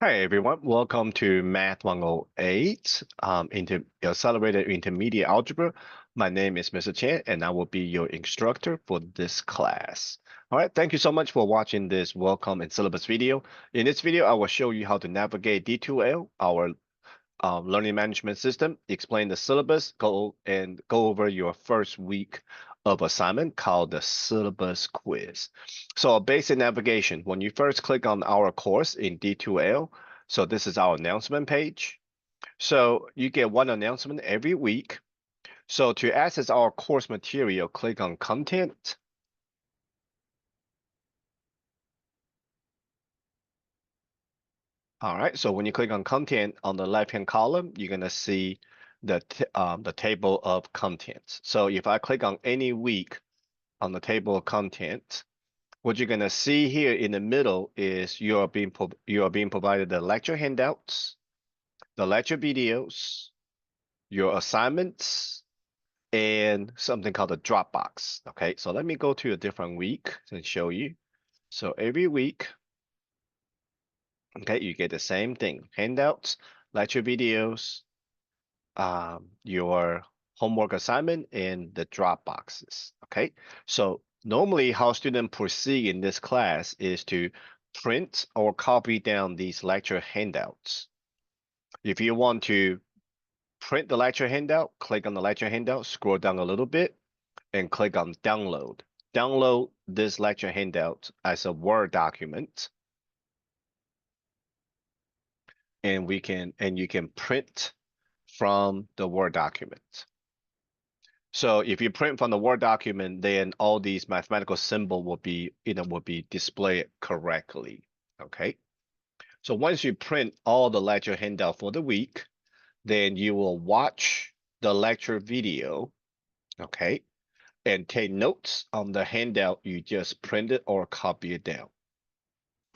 Hi everyone, welcome to Math 108, Accelerated Intermediate Algebra. My name is Mr. Chen and I will be your instructor for this class. All right, thank you so much for watching this welcome and syllabus video. In this video, I will show you how to navigate D2L, our learning management system, explain the syllabus, go over your first week of assignment called the syllabus quiz. So a basic navigation, when you first click on our course in D2L, so this is our announcement page. So you get one announcement every week. So to access our course material, click on content. All right, so when you click on content on the left-hand column, you're gonna see the table of contents. So if I click on any week on the table of contents, what you're gonna see here in the middle is you are being provided the lecture handouts, the lecture videos, your assignments, and something called a Dropbox. Okay, so let me go to a different week and show you. So every week, okay, you get the same thing: handouts, lecture videos, your homework assignment, and the drop boxes. Okay, so normally how students proceed in this class is to print or copy down these lecture handouts. If you want to print the lecture handout, click on the lecture handout, scroll down a little bit, and click on download. Download this lecture handout as a Word document, and you can print from the Word document. So if you print from the Word document, then all these mathematical symbol will be, will be displayed correctly. Okay. So once you print all the lecture handout for the week, then you will watch the lecture video, okay, and take notes on the handout you just printed or copy it down.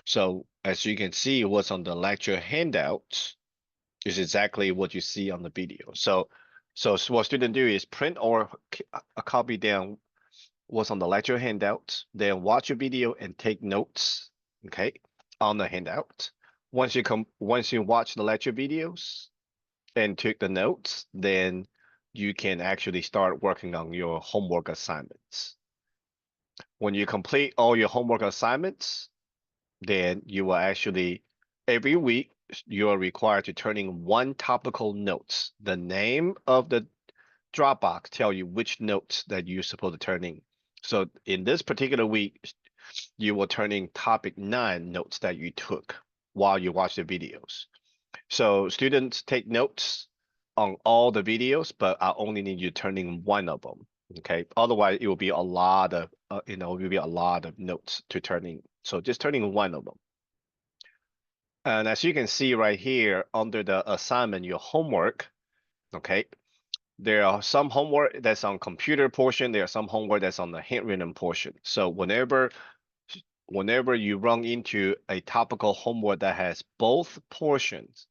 So as you can see, what's on the lecture handout is exactly what you see on the video. So what students do is print or copy down what's on the lecture handout, then watch a video and take notes, okay, on the handout. Once you watch the lecture videos and took the notes, then you can actually start working on your homework assignments. When you complete all your homework assignments, then you will actually, every week, you are required to turn in one topical notes. The name of the Dropbox tell you which notes that you're supposed to turn in. So in this particular week, you will turn in topic 9 notes that you took while you watch the videos. So students take notes on all the videos, but I only need you turning one of them. Okay. Otherwise, it will be a lot of, it will be a lot of notes to turn in. So just turning one of them. And as you can see right here under the assignment, your homework, okay, there are some homework that's on computer portion. There are some homework that's on the handwritten portion. So whenever you run into a topical homework that has both portions,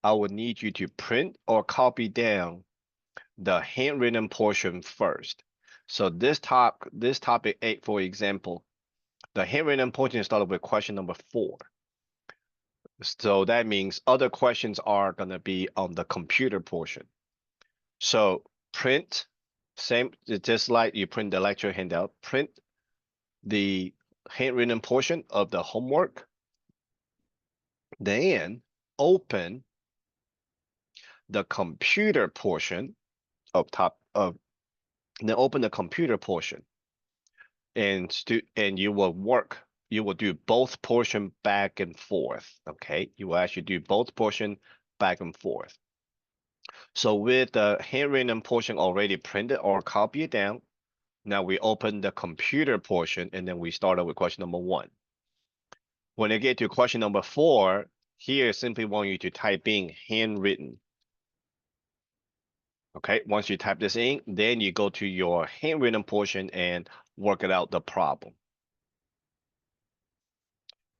I would need you to print or copy down the handwritten portion first. So this topic 8, for example, the handwritten portion started with question number 4. So that means other questions are gonna be on the computer portion. So print, same, just like you print the lecture handout, print the handwritten portion of the homework, then open the computer portion of top of, then open the computer portion and you will do both portion back and forth. Okay, you will actually do both portion back and forth. So with the handwritten portion already printed or copied down, now we open the computer portion and then we start with question number 1. When you get to question number 4, here simply want you to type in handwritten. Okay, once you type this in, then you go to your handwritten portion and work it out the problem.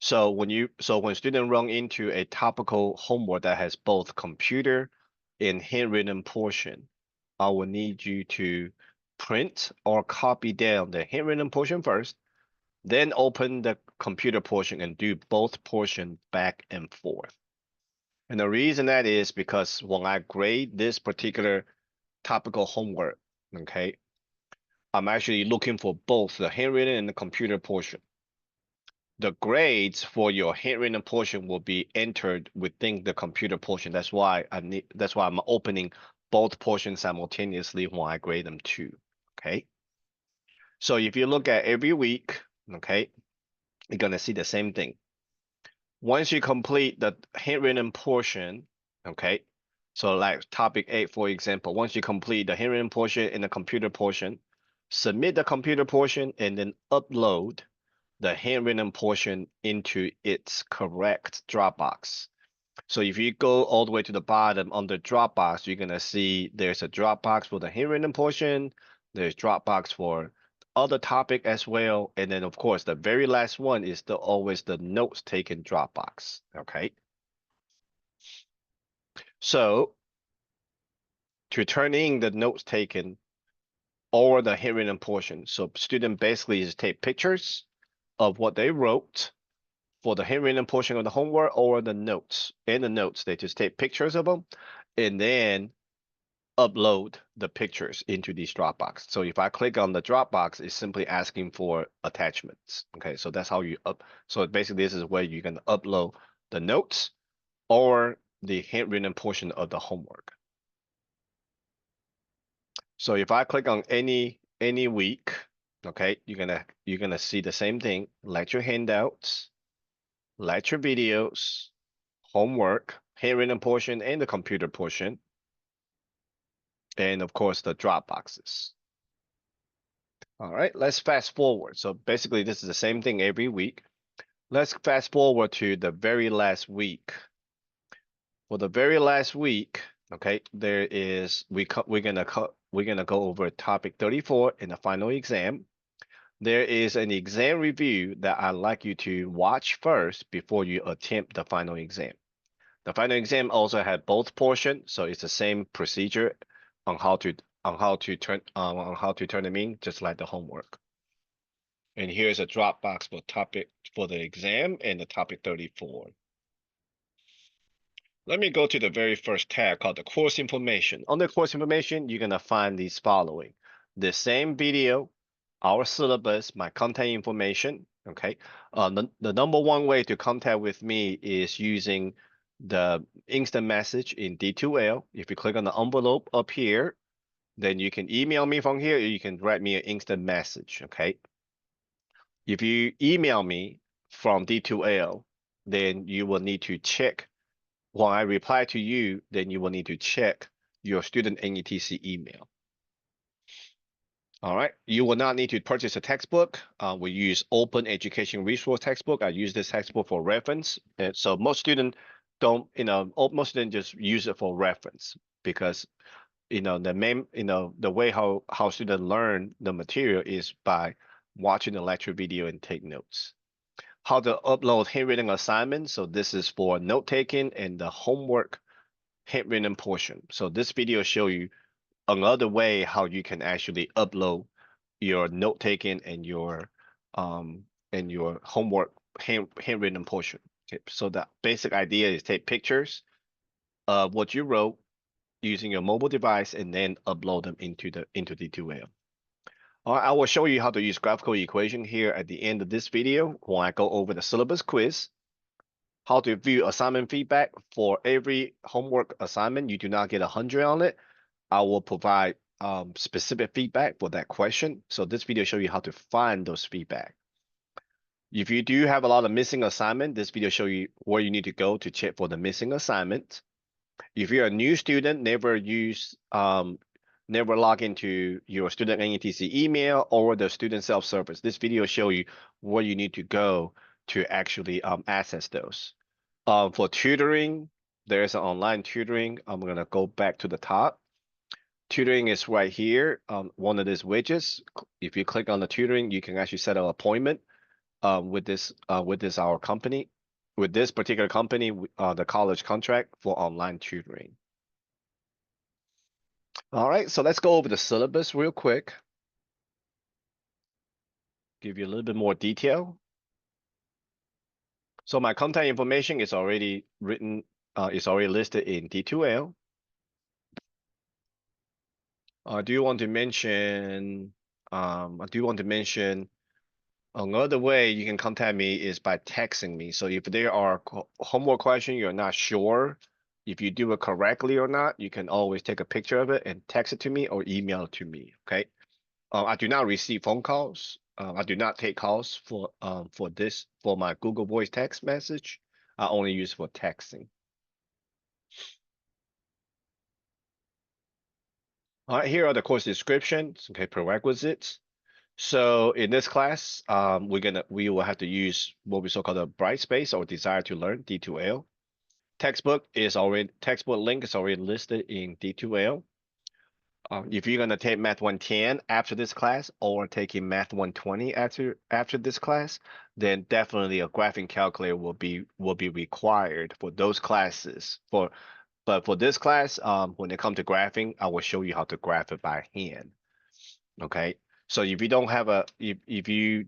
So when students run into a topical homework that has both computer and handwritten portion, I will need you to print or copy down the handwritten portion first, then open the computer portion and do both portion back and forth. And the reason that is because when I grade this particular topical homework, okay, I'm actually looking for both the handwritten and the computer portion. The grades for your handwritten portion will be entered within the computer portion. That's why I'm opening both portions simultaneously when I grade them too. Okay. So if you look at every week, okay, you're gonna see the same thing. Once you complete the handwritten portion, okay, so like topic 8, for example, once you complete the handwritten portion and the computer portion, submit the computer portion and then upload the handwritten portion into its correct Dropbox. So if you go all the way to the bottom on the Dropbox, you're gonna see there's a Dropbox for the handwritten portion, there's Dropbox for other topic as well, and then of course the very last one is always the notes taken Dropbox. Okay. So to turn in the notes taken or the handwritten portion, so student basically is take pictures of what they wrote for the handwritten portion of the homework or the notes. In the notes, they just take pictures of them and then upload the pictures into these Dropbox. So if I click on the Dropbox, it's simply asking for attachments. Okay, so that's how you so basically this is where you can upload the notes or the handwritten portion of the homework. So if I click on any week, okay, you're gonna see the same thing, lecture handouts, lecture videos, homework, handwritten portion, and the computer portion, and of course the drop boxes. All right, let's fast forward. So basically this is the same thing every week. Let's fast forward to the very last week. For the very last week, okay, there is we're gonna go over topic 34 in the final exam. There is an exam review that I'd like you to watch first before you attempt the final exam. The final exam also had both portions, so it's the same procedure on how to turn them in, just like the homework. And here's a Dropbox for topic for the exam and the topic 34. Let me go to the very first tab called the course information. On the course information, you're gonna find these following: the same video, our syllabus, my contact information. Okay. The number one way to contact with me is using the instant message in D2L. If you click on the envelope up here, then you can email me from here, or you can write me an instant message. Okay. If you email me from D2L, then you will need to check when I reply to you, then you will need to check your student NETC email. All right. You will not need to purchase a textbook. We use open education resource textbook. I use this textbook for reference. And so most students don't, most students just use it for reference because, the way how students learn the material is by watching the lecture video and take notes. How to upload handwritten assignments. So this is for note taking and the homework handwritten portion. So this video show you another way how you can actually upload your note taking and your homework handwritten portion. Okay, so the basic idea is take pictures of what you wrote using your mobile device and then upload them into the 2L. All right, I will show you how to use graphical equation here at the end of this video when I go over the syllabus quiz. How to view assignment feedback for every homework assignment. You do not get 100 on it. I will provide specific feedback for that question. So this video show you how to find those feedback. If you do have a lot of missing assignment, this video show you where you need to go to check for the missing assignment. If you're a new student, never log into your student NETC email or the student self-service, this video show you where you need to go to actually access those. For tutoring, there's an online tutoring. I'm gonna go back to the top. Tutoring is right here. One of these widgets. If you click on the tutoring, you can actually set an appointment with our company, with this particular company, the college contract for online tutoring. All right, so let's go over the syllabus real quick. Give you a little bit more detail. So my contact information is already written is already listed in D2L. I do want to mention, I do want to mention another way you can contact me is by texting me. So if there are homework questions you're not sure if you do it correctly or not, you can always take a picture of it and text it to me or email it to me. Okay. I do not receive phone calls. I do not take calls for this for my Google Voice text message. I only use for texting. All right, here are the course descriptions. Okay, prerequisites. So in this class, we will have to use what we so-called a bright space or desire to learn D2L. Textbook link is already listed in D2L. If you're gonna take Math 110 after this class or taking Math 120 after this class, then definitely a graphing calculator will be required for those classes. But for this class, when it comes to graphing, I will show you how to graph it by hand. Okay. So if you don't have a if you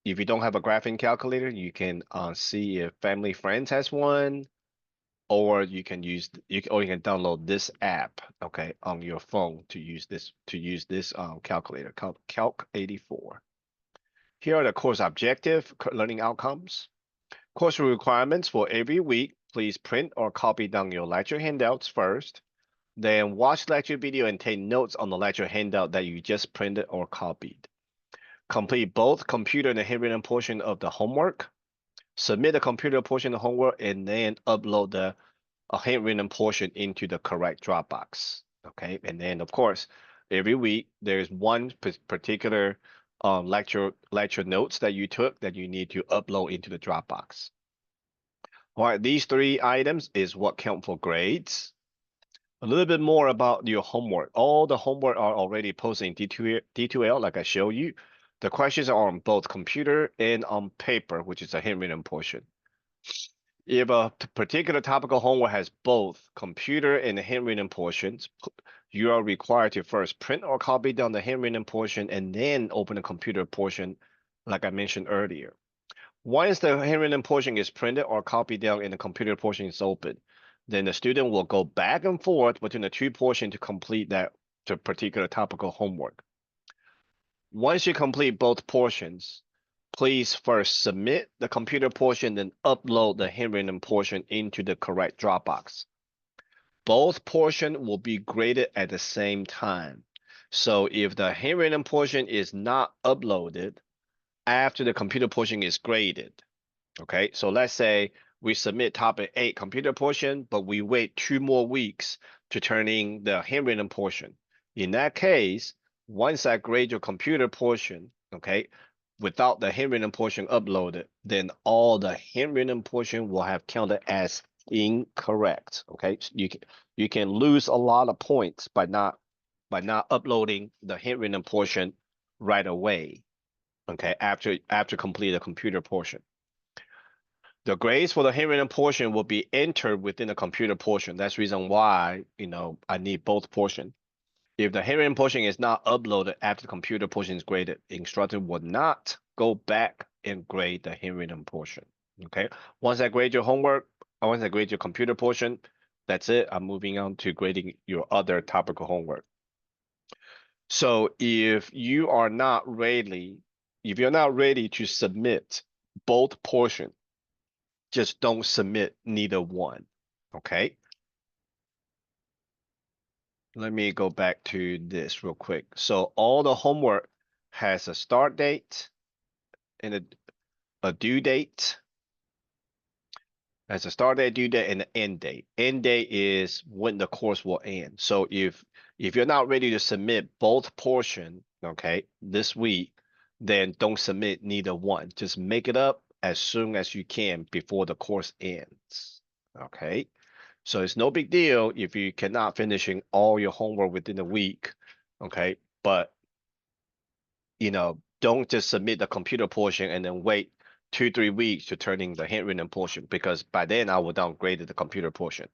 don't have a graphing calculator, you can see if Family Friends has one, or you can download this app, okay, on your phone to use this calculator called Calc 84. Here are the course objective learning outcomes. Course requirements for every week. Please print or copy down your lecture handouts first. Then watch lecture video and take notes on the lecture handout that you just printed or copied. Complete both computer and the handwritten portion of the homework. Submit the computer portion of the homework and then upload the handwritten portion into the correct Dropbox. Okay, and then of course, every week there's one particular lecture notes that you took that you need to upload into the Dropbox. All right, these three items is what count for grades. A little bit more about your homework. All the homework are already posted in D2L, like I showed you. The questions are on both computer and on paper, which is a handwritten portion. If a particular topical homework has both computer and handwritten portions, you are required to first print or copy down the handwritten portion and then open the computer portion, like I mentioned earlier. Once the handwritten portion is printed or copied down and the computer portion is open, then the student will go back and forth between the two portions to complete that particular topical homework. Once you complete both portions, please first submit the computer portion, then upload the handwritten portion into the correct Dropbox. Both portions will be graded at the same time. So if the handwritten portion is not uploaded after the computer portion is graded, okay, so let's say we submit topic 8 computer portion, but we wait 2 more weeks to turn in the handwritten portion. In that case, once I grade your computer portion, okay, without the handwritten portion uploaded, then all the handwritten portion will have counted as incorrect. Okay, so you can lose a lot of points by not uploading the handwritten portion right away. Okay, after complete the computer portion. The grades for the handwritten portion will be entered within the computer portion. That's the reason why, I need both portions. If the handwritten portion is not uploaded after the computer portion is graded, the instructor will not go back and grade the handwritten portion. Okay. Once I grade your homework, once I grade your computer portion, that's it. I'm moving on to grading your other topical homework. So if you're not ready to submit both portions, just don't submit neither one. Okay. Let me go back to this real quick. So all the homework has a start date and a due date. Has a start date, due date, and an end date. End date is when the course will end. So if you're not ready to submit both portion, okay, this week, then don't submit neither one. Just make it up as soon as you can before the course ends. Okay. So it's no big deal if you cannot finishing all your homework within a week, okay? But don't just submit the computer portion and then wait 2-3 weeks to turn in the handwritten portion, because by then I will downgrade the computer portion.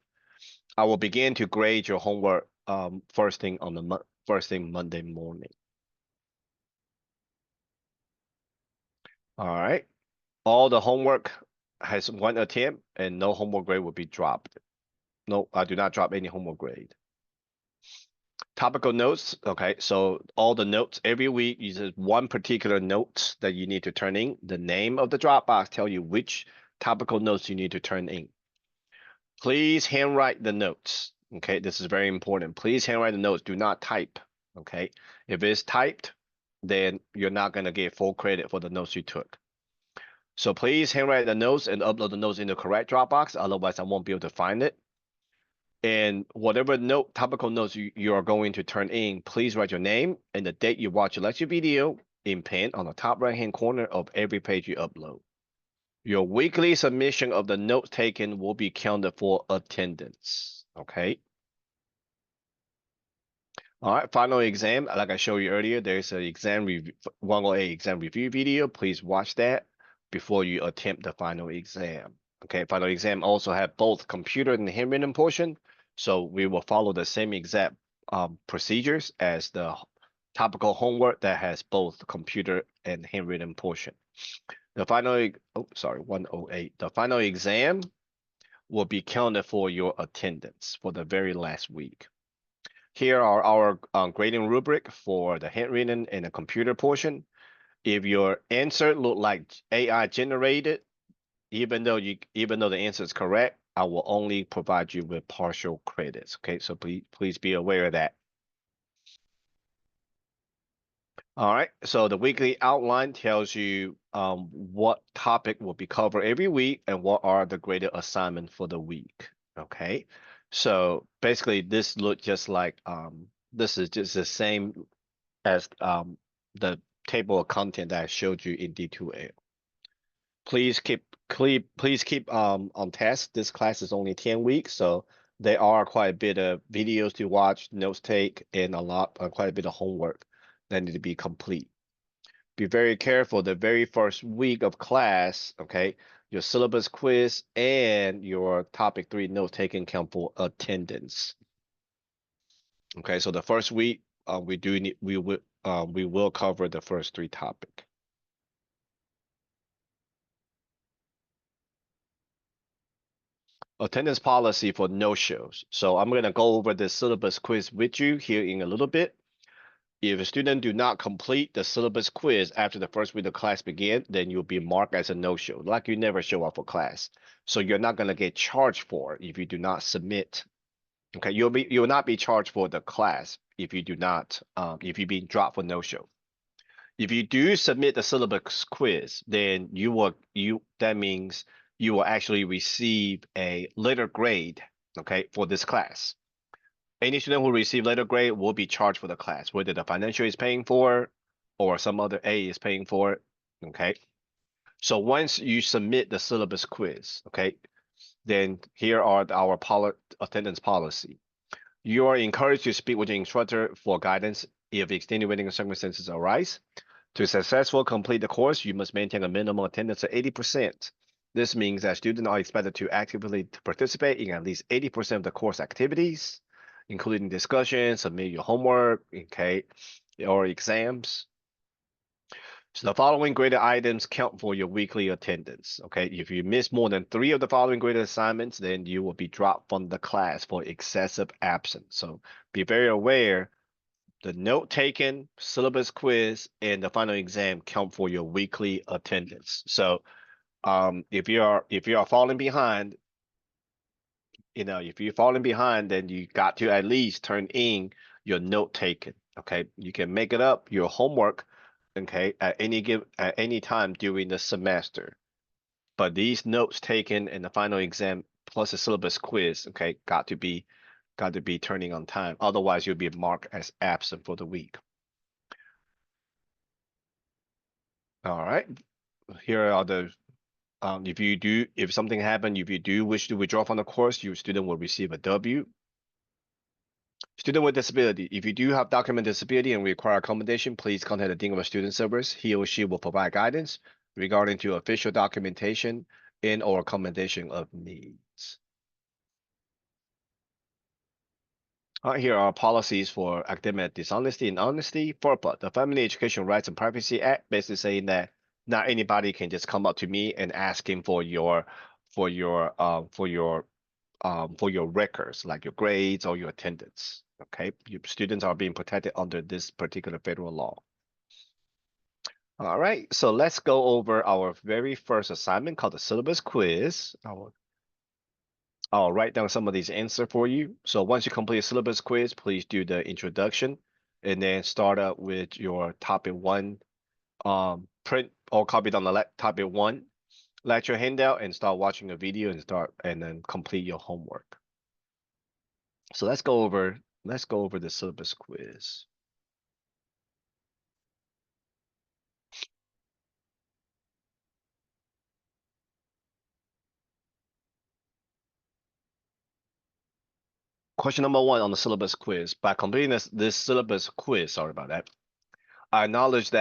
I will begin to grade your homework first thing Monday morning. All right. All the homework has one attempt and no homework grade will be dropped. No, I do not drop any homework grade. Topical notes. Okay, so all the notes every week uses one particular note that you need to turn in. The name of the Dropbox tell you which topical notes you need to turn in. Please handwrite the notes. Okay, this is very important. Please handwrite the notes. Do not type. Okay, if it's typed, then you're not going to get full credit for the notes you took. So please handwrite the notes and upload the notes in the correct Dropbox. Otherwise, I won't be able to find it. And whatever topical notes you are going to turn in, please write your name and the date you watch your lecture video in pen on the top right-hand corner of every page you upload. Your weekly submission of the notes taken will be counted for attendance. Okay. All right, final exam. Like I showed you earlier, there's an exam review, 108 exam review video. Please watch that before you attempt the final exam. Okay, final exam also have both computer and handwritten portion. So we will follow the same exact procedures as the topical homework that has both computer and handwritten portion. The final, oh, sorry, 108. The final exam will be counted for your attendance for the very last week. Here are our grading rubric for the handwritten and the computer portion. If your answer look like AI generated, even though the answer is correct, I will only provide you with partial credits. Okay, so please be aware of that. All right, so the weekly outline tells you what topic will be covered every week and what are the graded assignments for the week. Okay, so basically this look just like this is just the same as the table of content that I showed you in D2L. Please keep on task. This class is only 10 weeks, so there are quite a bit of videos to watch, notes take, and quite a bit of homework that need to be complete. Be very careful the very first week of class, okay? Your syllabus quiz and your topic 3 note taking count for attendance. Okay, so the first week we will cover the first 3 topic. Attendance policy for no-shows. So I'm going to go over the syllabus quiz with you here in a little bit. If a student do not complete the syllabus quiz after the first week of class begin, then you'll be marked as a no-show, like you never show up for class. So you're not going to get charged for if you do not submit. Okay, you'll not be charged for the class if you do not if you're being dropped for no-show. If you do submit the syllabus quiz, then that means you will actually receive a letter grade, okay, for this class. Any student who receive letter grade will be charged for the class, whether the financial is paying for or some other A is paying for it, okay? So once you submit the syllabus quiz, okay, then here are our attendance policy. You are encouraged to speak with your instructor for guidance if extenuating circumstances arise. To successfully complete the course, you must maintain a minimum attendance of 80%. This means that students are expected to actively participate in at least 80% of the course activities, including discussions, submit your homework, okay, or exams. So the following graded items count for your weekly attendance. Okay, if you miss more than 3 of the following graded assignments, then you will be dropped from the class for excessive absence. So be very aware the note taken, syllabus quiz, and the final exam count for your weekly attendance. So if you are falling behind, if you're falling behind, then you got to at least turn in your note taken. Okay, you can make it up your homework, okay, at any time during the semester. But these notes taken in the final exam plus the syllabus quiz, okay, got to be turning on time. Otherwise, you'll be marked as absent for the week. All right. Here are the if something happened, if you do wish to withdraw from the course, your student will receive a W. Student with disability. If you do have document disability and require accommodation, please contact the Dean of Student Service. He or she will provide guidance regarding to official documentation and or accommodation of needs. Here are policies for academic dishonesty and honesty. FERPA, the Family Education Rights and Privacy Act, basically saying that not anybody can just come up to me and asking for your for your records, like your grades or your attendance. Okay, your students are being protected under this particular federal law. All right, so let's go over our very first assignment called the syllabus quiz. I'll write down some of these answers for you. So once you complete a syllabus quiz, please do the introduction and then start up with your topic one, print or copy down the topic one lecture handout and start watching a video and then complete your homework. So let's go over the syllabus quiz. Question number one on the syllabus quiz. By completing this syllabus quiz, sorry about that, I acknowledge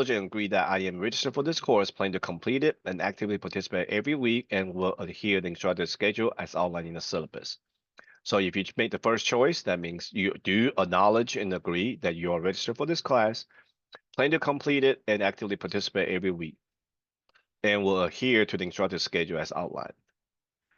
and agree that I am registered for this course, plan to complete it, and actively participate every week, and will adhere to the instructor's schedule as outlined in the syllabus. So if you make the first choice, that means you do acknowledge and agree that you are registered for this class, plan to complete it, and actively participate every week, and will adhere to the instructor's schedule as outlined.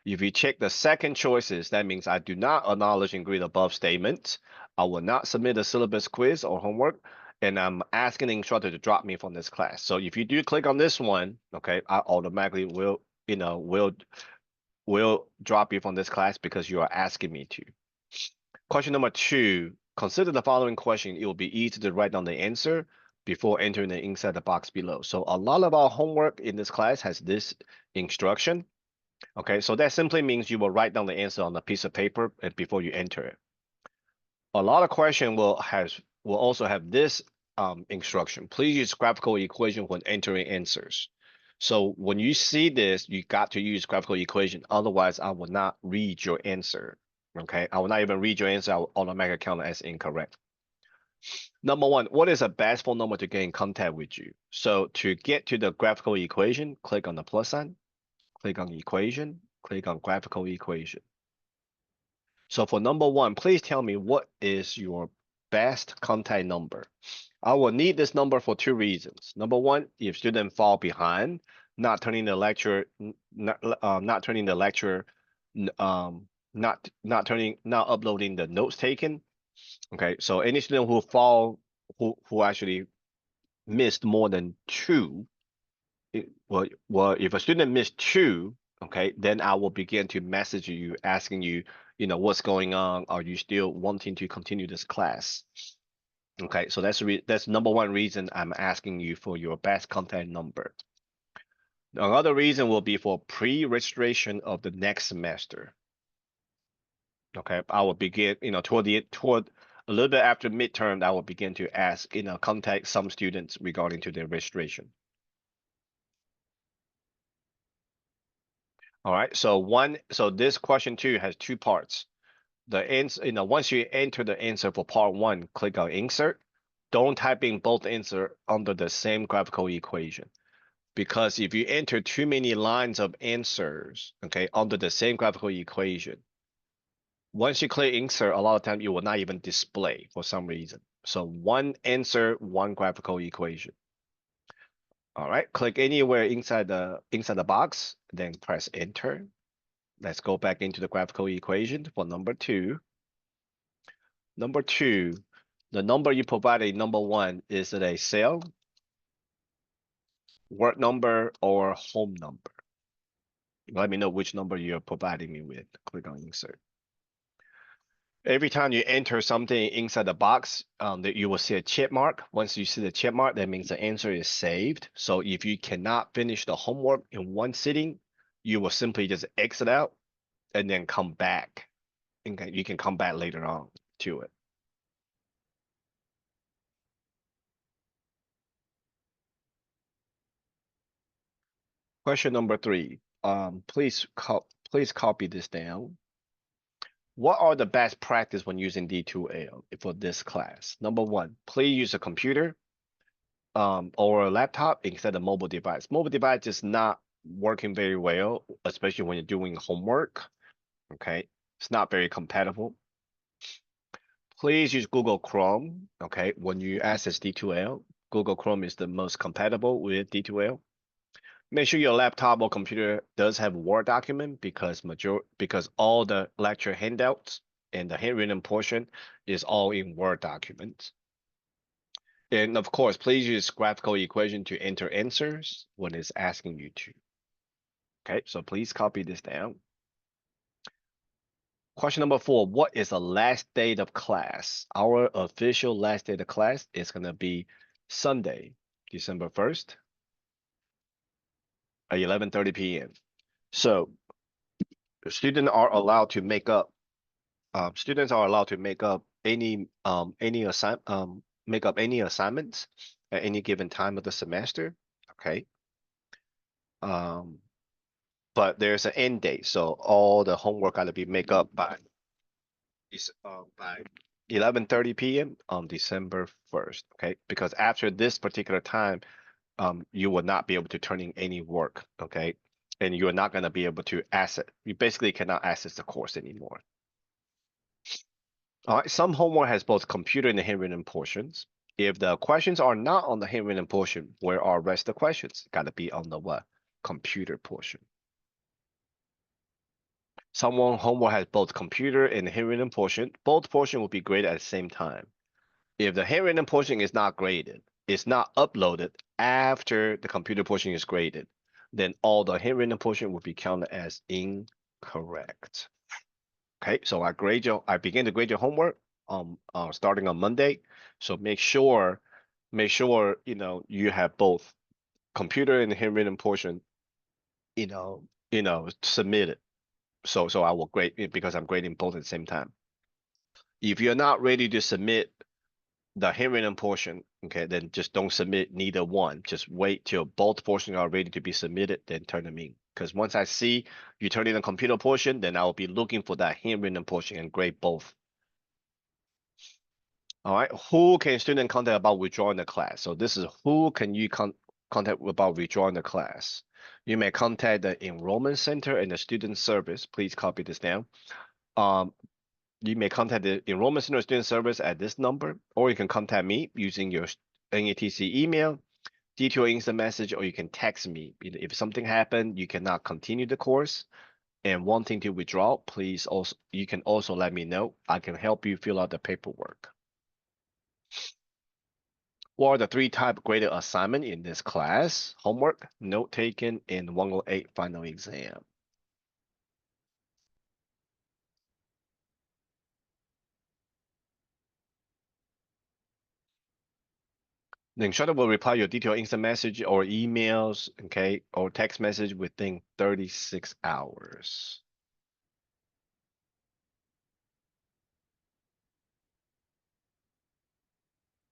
If you check the second choices, that means I do not acknowledge and agree the above statements. I will not submit a syllabus quiz or homework, and I'm asking the instructor to drop me from this class. So if you do click on this one, okay, I automatically will drop you from this class because you are asking me to. Question number two, consider the following question. It will be easy to write down the answer before entering the inside the box below. So a lot of our homework in this class has this instruction. Okay, so that simply means you will write down the answer on a piece of paper before you enter it. A lot of question will also have this instruction. Please use graphical equation when entering answers. So when you see this, you got to use graphical equation. Otherwise, I will not read your answer. Okay, I will not even read your answer. I will automatically count it as incorrect. Number one, what is the best phone number to get in contact with you? So to get to the graphical equation, click on the plus sign, click on equation, click on graphical equation. So for number one, please tell me what is your best contact number. I will need this number for two reasons. Number one, if student fall behind, not turning the lecture, not turning the lecture, not uploading the notes taken. Okay, so any student who actually missed more than two, well, if a student missed two, okay, then I will begin to message you, asking you, what's going on? Are you still wanting to continue this class? Okay, so that's number one reason I'm asking you for your best contact number. Another reason will be for pre-registration of the next semester. Okay, I will begin, toward a little bit after midterm, I will begin to ask, contact some students regarding to their registration. All right, so this question two has two parts. The answer, once you enter the answer for part one, click on insert. Don't type in both answer under the same graphical equation. Because if you enter too many lines of answers, okay, under the same graphical equation, once you click insert, a lot of times you will not even display for some reason. So one answer, one graphical equation. All right, click anywhere inside the box, then press enter. Let's go back into the graphical equation for number two. Number two, the number you provided, number one, is it a cell, work number, or home number? Let me know which number you're providing me with. Click on insert. Every time you enter something inside the box, that you will see a check mark. Once you see the check mark, that means the answer is saved. So if you cannot finish the homework in one sitting, you will simply just exit out and then come back. Okay, you can come back later on to it. Question number three. Please copy this down. What are the best practice when using D2L for this class? Number one, please use a computer or a laptop instead of mobile device. Mobile device is not working very well, especially when you're doing homework. Okay, it's not very compatible. Please use Google Chrome. Okay, when you access D2L, Google Chrome is the most compatible with D2L. Make sure your laptop or computer does have Word document because all the lecture handouts and the handwritten portion is all in Word documents. And of course, please use graphical equation to enter answers when it's asking you to. Okay, so please copy this down. Question number 4, what is the last date of class? Our official last date of class is going to be Sunday, December 1st at 11:30 p.m. So students are allowed to make up any assignments at any given time of the semester. Okay. Um, but there's an end date, so all the homework got to be make up by 11:30 p.m. on December 1st. Okay, because after this particular time, you will not be able to turn in any work. Okay, and you are not going to be able to access. You basically cannot access the course anymore. All right, some homework has both computer and handwritten portions. If the questions are not on the handwritten portion, where are rest of the questions? Got to be on the what? Computer portion. Someone homework has both computer and handwritten portion. Both portion will be graded at the same time. If the handwritten portion is not graded, it's not uploaded after the computer portion is graded, then all the handwritten portion will be counted as incorrect. Okay, so I begin to grade your homework starting on Monday. So make sure you have both computer and handwritten portion, you know, submitted. So I will grade it because I'm grading both at the same time. If you're not ready to submit the handwritten portion, okay, then just don't submit neither one. Just wait till both portions are ready to be submitted, then turn them in. Because once I see you turn in the computer portion, then I will be looking for that handwritten portion and grade both. All right, who can student contact about withdrawing the class? So this is who can you contact about withdrawing the class. You may contact the enrollment center and the student service. Please copy this down. Um, you may contact the enrollment center student service at this number, or you can contact me using your NATC email, detail instant message, or you can text me. If something happened, you cannot continue the course and wanting to withdraw, please also you can also let me know. I can help you fill out the paperwork. What are the 3 type graded assignment in this class? Homework, note taken, and 108 final exam. The instructor will reply your detailed instant message or emails, okay, or text message within 36 hours.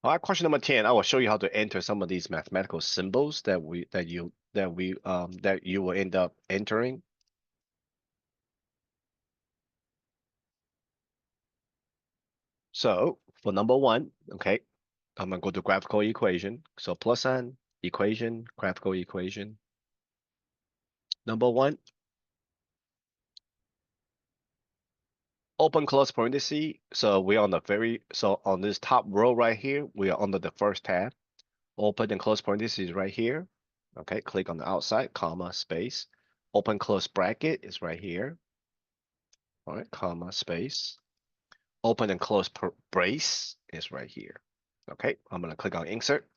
All right, question number 10. I will show you how to enter some of these mathematical symbols that you will end up entering. So for number 1, okay, I'm gonna go to graphical equation. So plus sign, equation, graphical equation. Number 1, open close parenthesis. So we're on on this top row right here, we are under the first tab. Open and close parentheses right here. Okay, click on the outside, comma, space. Open close bracket is right here. All right, comma, space. Open and close brace is right here. Okay, I'm gonna click on insert.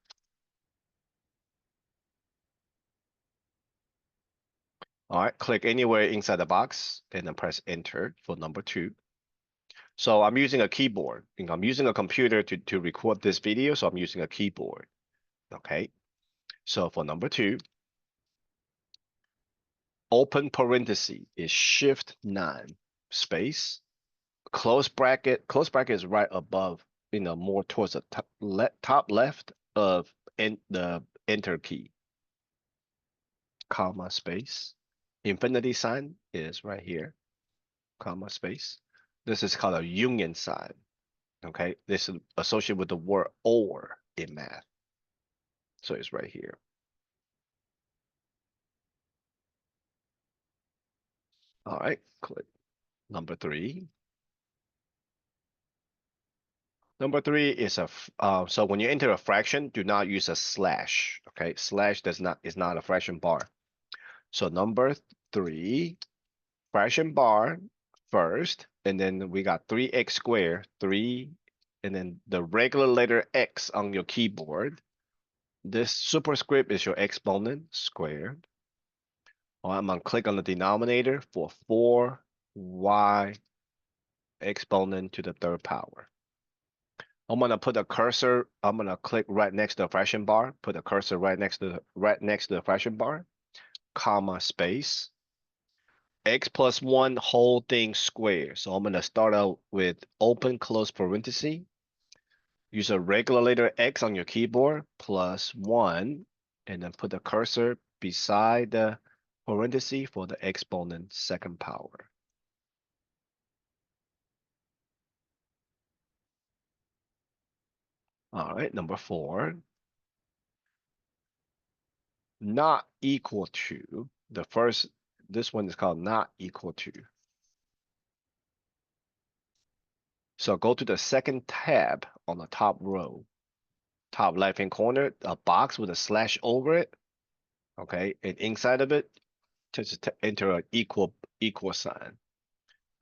All right, click anywhere inside the box and then press enter for number 2. So I'm using a keyboard. I'm using a computer to record this video, so I'm using a keyboard. Okay, so for number 2, open parenthesis is shift 9 space. Close bracket is right above, more towards the top left of the enter key, comma, space. Infinity sign is right here, comma, space. This is called a union sign. Okay, this is associated with the word or in math. So it's right here. All right, click number 3. Number 3 is so when you enter a fraction, do not use a slash. Okay, slash is not a fraction bar. So number 3, fraction bar first, and then we got 3x squared, 3, and then the regular letter x on your keyboard. This superscript is your exponent squared. I'm gonna click on the denominator for 4y exponent to the third power. I'm gonna put a cursor. I'm gonna click right next to the fraction bar. Put a cursor right next to the fraction bar, comma space. X plus 1 whole thing squared. So I'm gonna start out with open close parenthesis. Use a regular letter X on your keyboard plus 1, and then put the cursor beside the parenthesis for the exponent second power. All right, number 4. Not equal to the first. This one is called not equal to. So go to the second tab on the top row, top left hand corner, a box with a slash over it. Okay, and inside of it, just enter an equal sign.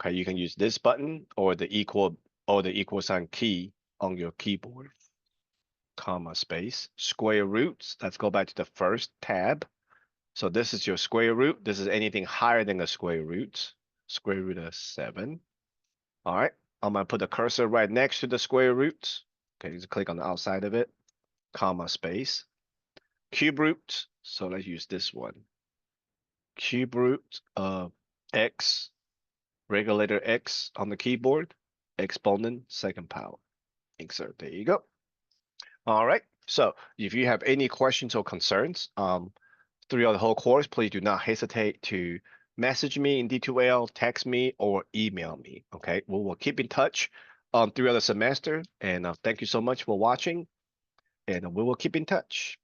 Okay, you can use this button or the equal sign key on your keyboard. Comma space square roots. Let's go back to the first tab. So this is your square root. This is anything higher than the square root. Square root of 7. All right. I'm gonna put the cursor right next to the square root. Okay, just click on the outside of it. Comma space. Cube root. So let's use this one. Cube root of x, regular letter x on the keyboard, exponent second power. Insert. There you go. All right. So if you have any questions or concerns throughout the whole course, please do not hesitate to message me in D2L, text me, or email me. Okay. We will keep in touch throughout the semester. And thank you so much for watching. And we will keep in touch.